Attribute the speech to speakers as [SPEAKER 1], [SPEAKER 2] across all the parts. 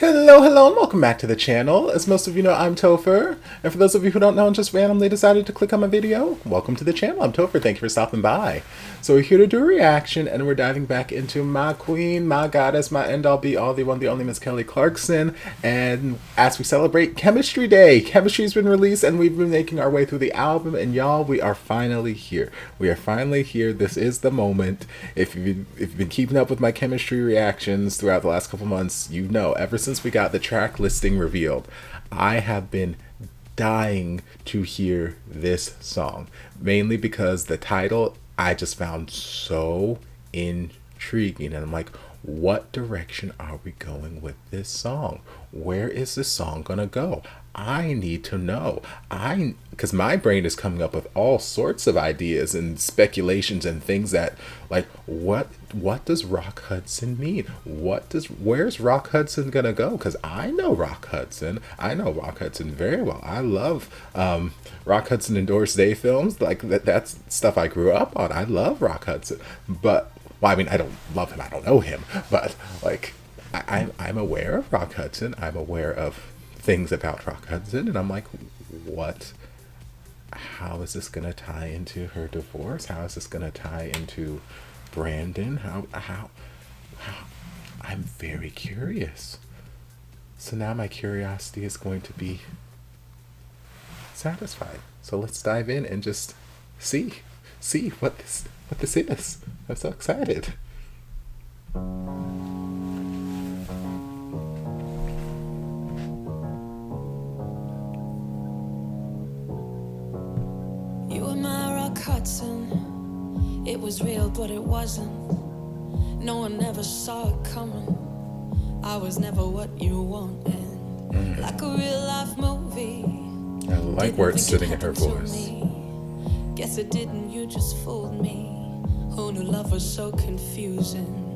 [SPEAKER 1] Hello, and welcome back to the channel. As most of you know, I'm Topher. And for those of you who don't know and just randomly decided to click on my video, welcome to the channel. I'm Topher. Thank you for stopping by. So we're here to do a reaction, and we're diving back into my queen, my goddess, my end-all, be-all, the one, the only Miss Kelly Clarkson. And as we celebrate Chemistry Day, Chemistry's been released, and we've been making our way through the album. And y'all, we are finally here. We are finally here. This is the moment. If you've been keeping up with my Chemistry reactions throughout the last couple months, you know, ever since we got the track listing revealed, I have been dying to hear this song, mainly because the title I just found so intriguing, and I'm like, what direction are we going with this song? Where is this song gonna go? I need to know. Because my brain is coming up with all sorts of ideas and speculations and things that, like, what does Rock Hudson mean? Where's Rock Hudson gonna go? Because I know Rock Hudson. I know Rock Hudson very well. I love Rock Hudson endorsed Day films. Like that's stuff I grew up on. I love Rock Hudson, but well, I mean, I don't love him. I don't know him, but like, I'm aware of Rock Hudson. I'm aware of things about Rock Hudson, and I'm like, what? How is this gonna tie into her divorce? How is this gonna tie into Brandon? How? I'm very curious. So now my curiosity is going to be satisfied. So let's dive in and just see what this is. I'm so excited.
[SPEAKER 2] You were my Rock Hudson. It was real, but it wasn't. No one ever saw it coming. I was never what you wanted. Like a real life movie.
[SPEAKER 1] I like where it's sitting in her voice.
[SPEAKER 2] Guess it didn't, you just fooled me. Who knew love was so confusing?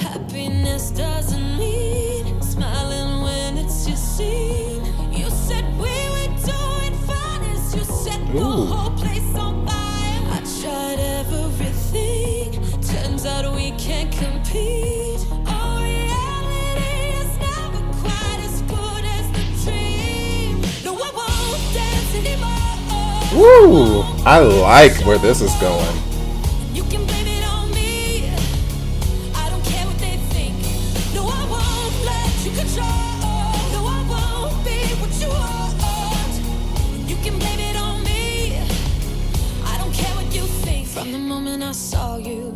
[SPEAKER 2] Happiness doesn't mean smiling when it's your scene. You said we were doing fine as you set the whole place on fire. I tried everything, turns out we can't compete. Oh, reality is never quite as good as the dream. No, I won't dance anymore.
[SPEAKER 1] Woo! I like where this is going.
[SPEAKER 2] You can blame it on me. I don't care what they think. No, I won't let you control. No, I won't be what you want. You can blame it on me. I don't care what you think. From the moment I saw you,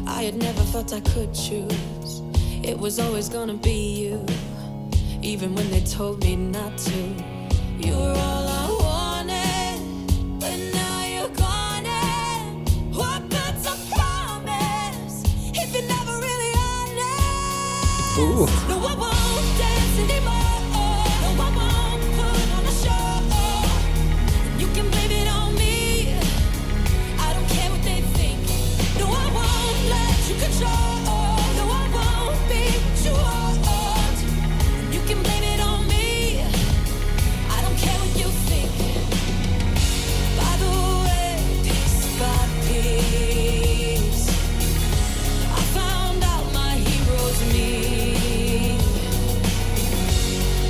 [SPEAKER 2] I had never felt I could choose. It was always gonna be you, even when they told me not to. You were all I wanted, but now you're gone. And what good's a promise if you're never really honest?
[SPEAKER 1] Ooh.
[SPEAKER 2] No, I won't dance anymore. No, I won't put on a show. You can blame it on me. I don't care what they think. No, I won't let you control. No, I won't be what you want. You can blame it on me. I don't care what you think. By the way, piece by piece, I found out my hero's me.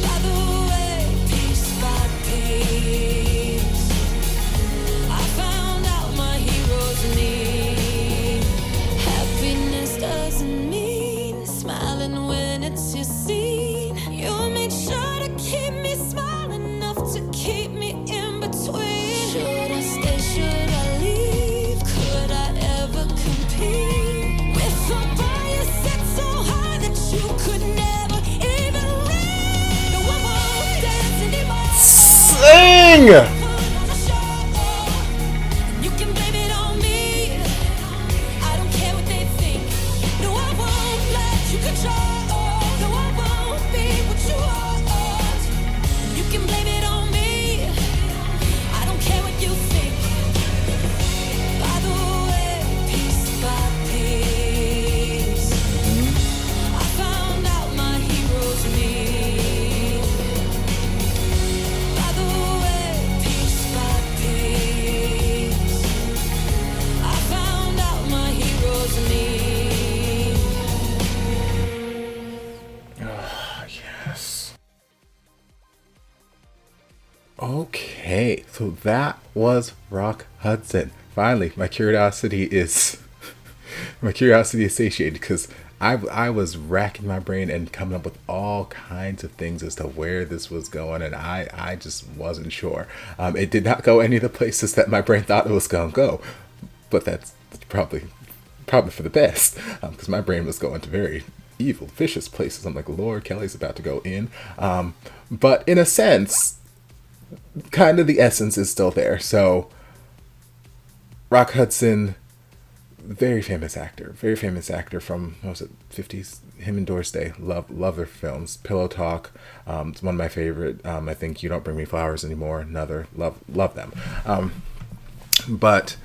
[SPEAKER 2] By the way, piece by piece, I found out my hero's me. Happiness doesn't mean smiling when it's your scene. You made sure to keep me smiling enough to keep me in between. Should I stay? Should I leave? Could I ever compete with a bar you set so high that you could never even reach? No, I won't dance anymore.
[SPEAKER 1] Sing!
[SPEAKER 2] Put on a show. You can blame it on me. I don't care what they think. No, I won't let you control. No, I won't be what you want. You can blame it on me. I don't care what you think. By the way, piece by piece, I found out my hero's me. By the way,
[SPEAKER 1] Hey, so that was Rock Hudson. Finally, my curiosity is satiated because I was racking my brain and coming up with all kinds of things as to where this was going, and I just wasn't sure. It did not go any of the places that my brain thought it was gonna go, but that's probably for the best, because my brain was going to very evil, vicious places. I'm like, Lord, Kelly's about to go in. But in a sense, kind of the essence is still there. So, Rock Hudson, very famous actor from, what was it, 50s? Him and Doris Day, love their films. Pillow Talk, it's one of my favorite. I think You Don't Bring Me Flowers Anymore, another, love them. But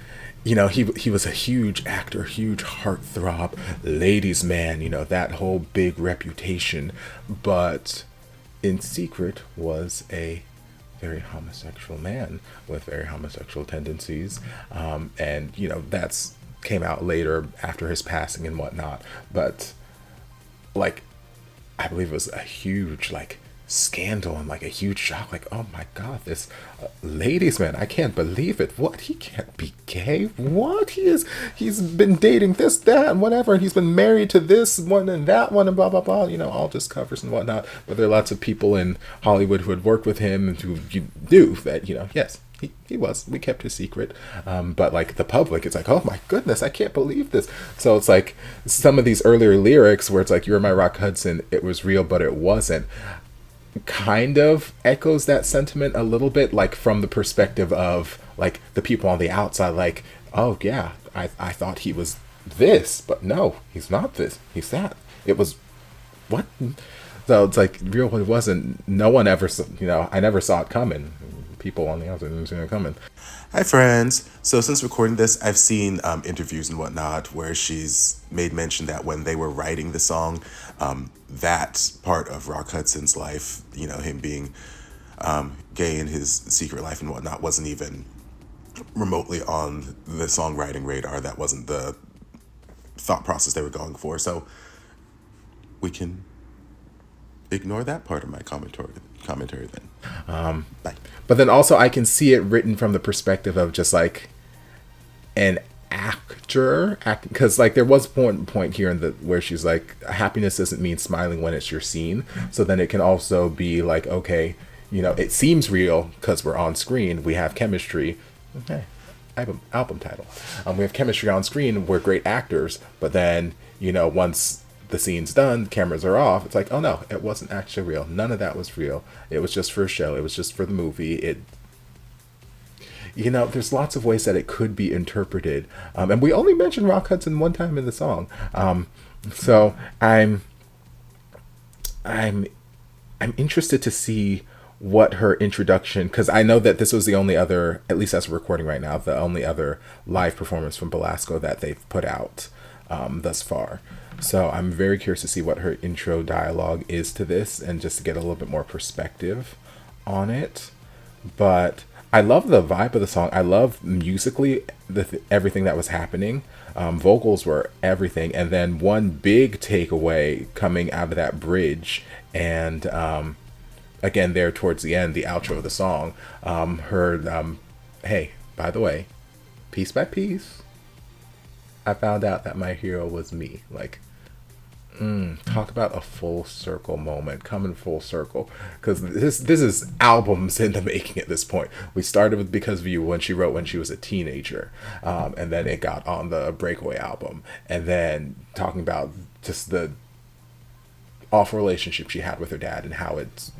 [SPEAKER 1] he was a huge actor, huge heartthrob, ladies' man, that whole big reputation, but in secret was a very homosexual man with very homosexual tendencies. And that's came out later after his passing and whatnot. But like, I believe it was a huge scandal and a huge shock. Oh my God, this ladies man, I can't believe it. What, he can't be gay? What, he's been dating this, that, and whatever, and he's been married to this one and that one and blah blah blah, all just covers and whatnot. But there are lots of people in Hollywood who had worked with him and who knew that yes, we kept his secret. But the public, it's oh my goodness, I can't believe this. So it's some of these earlier lyrics where it's you're my Rock Hudson, it was real but it wasn't, kind of echoes that sentiment a little bit, from the perspective of the people on the outside, oh yeah, I thought he was this, but no, he's not this, he's that. It was what? So it's real but it wasn't. No one ever I never saw it coming. People on the outside didn't see it coming. Hi friends. So since recording this, I've seen interviews and whatnot where she's made mention that when they were writing the song, that part of Rock Hudson's life, him being gay in his secret life and whatnot, wasn't even remotely on the songwriting radar. That wasn't the thought process they were going for. So we can ignore that part of my commentary then. Bye. But then also I can see it written from the perspective of just an actor, because there was one point here where she's happiness doesn't mean smiling when it's your scene. So then it can also be okay, it seems real because we're on screen, we have chemistry. Okay, album title. We have chemistry on screen, we're great actors, but then once the scene's done, cameras are off, it's oh no, it wasn't actually real. None of that was real. It was just for a show. It was just for the movie. There's lots of ways that it could be interpreted. And we only mentioned Rock Hudson one time in the song. So I'm interested to see what her introduction, because I know that this was the only other, at least as we're recording right now, the only other live performance from Belasco that they've put out thus far. So I'm very curious to see what her intro dialogue is to this, and just to get a little bit more perspective on it. But I love the vibe of the song. I love musically everything that was happening. Vocals were everything. And then one big takeaway coming out of that bridge, and again there towards the end, the outro of the song, heard, hey, by the way, piece by piece, I found out that my hero was me. Talk about a full circle moment, coming full circle, because this is albums in the making at this point. We started with Because of You, when she wrote when she was a teenager, and then it got on the Breakaway album, and then talking about just the awful relationship she had with her dad and how it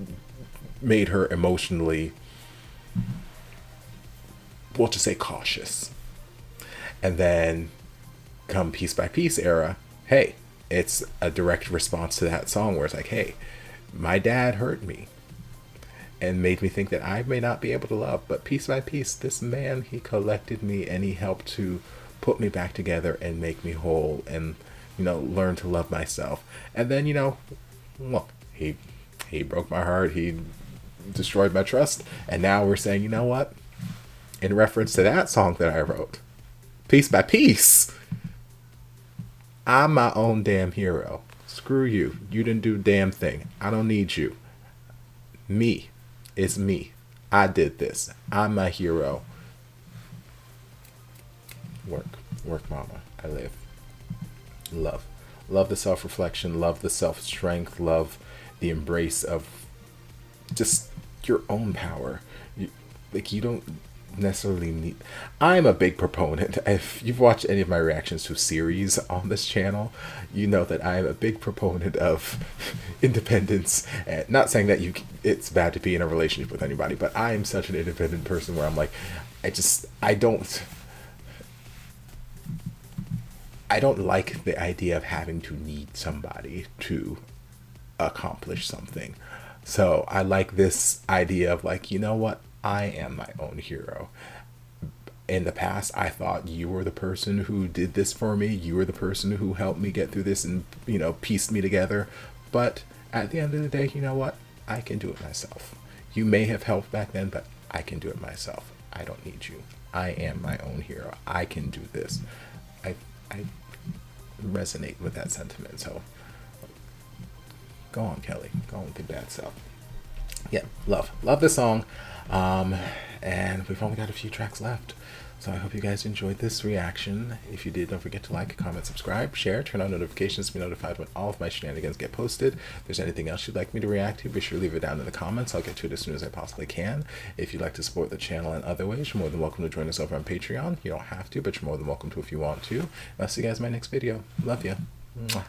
[SPEAKER 1] made her emotionally, we'll just say, cautious. And then come Piece by Piece era, hey, it's a direct response to that song where it's hey, my dad hurt me and made me think that I may not be able to love, but piece by piece, this man, he collected me and he helped to put me back together and make me whole and, learn to love myself. And then, look, he broke my heart, he destroyed my trust, and now we're saying, you know what? In reference to that song that I wrote, Piece by Piece, I'm my own damn hero. Screw you. You didn't do a damn thing. I don't need you. Me is me. I did this. I'm my hero. Work, mama. I live. Love the self-reflection, love the self-strength, love the embrace of just your own power. You don't necessarily need. I'm a big proponent. If you've watched any of my reactions to series on this channel, you know that I'm a big proponent of independence. And not saying that it's bad to be in a relationship with anybody, but I am such an independent person where I'm like, I don't like the idea of having to need somebody to accomplish something. So I like this idea of like, you know what? I am my own hero. In the past, I thought you were the person who did this for me. You were the person who helped me get through this and, pieced me together. But at the end of the day, you know what? I can do it myself. You may have helped back then, but I can do it myself. I don't need you. I am my own hero. I can do this. I resonate with that sentiment. So go on, Kelly. Go on with your bad self. Yeah, love this song. And we've only got a few tracks left. So I hope you guys enjoyed this reaction. If you did, don't forget to like, comment, subscribe, share, turn on notifications to be notified when all of my shenanigans get posted. If there's anything else you'd like me to react to, be sure to leave it down in the comments. I'll get to it as soon as I possibly can. If you'd like to support the channel in other ways, you're more than welcome to join us over on Patreon. You don't have to, but you're more than welcome to if you want to. And I'll see you guys in my next video. Love you. Mwah.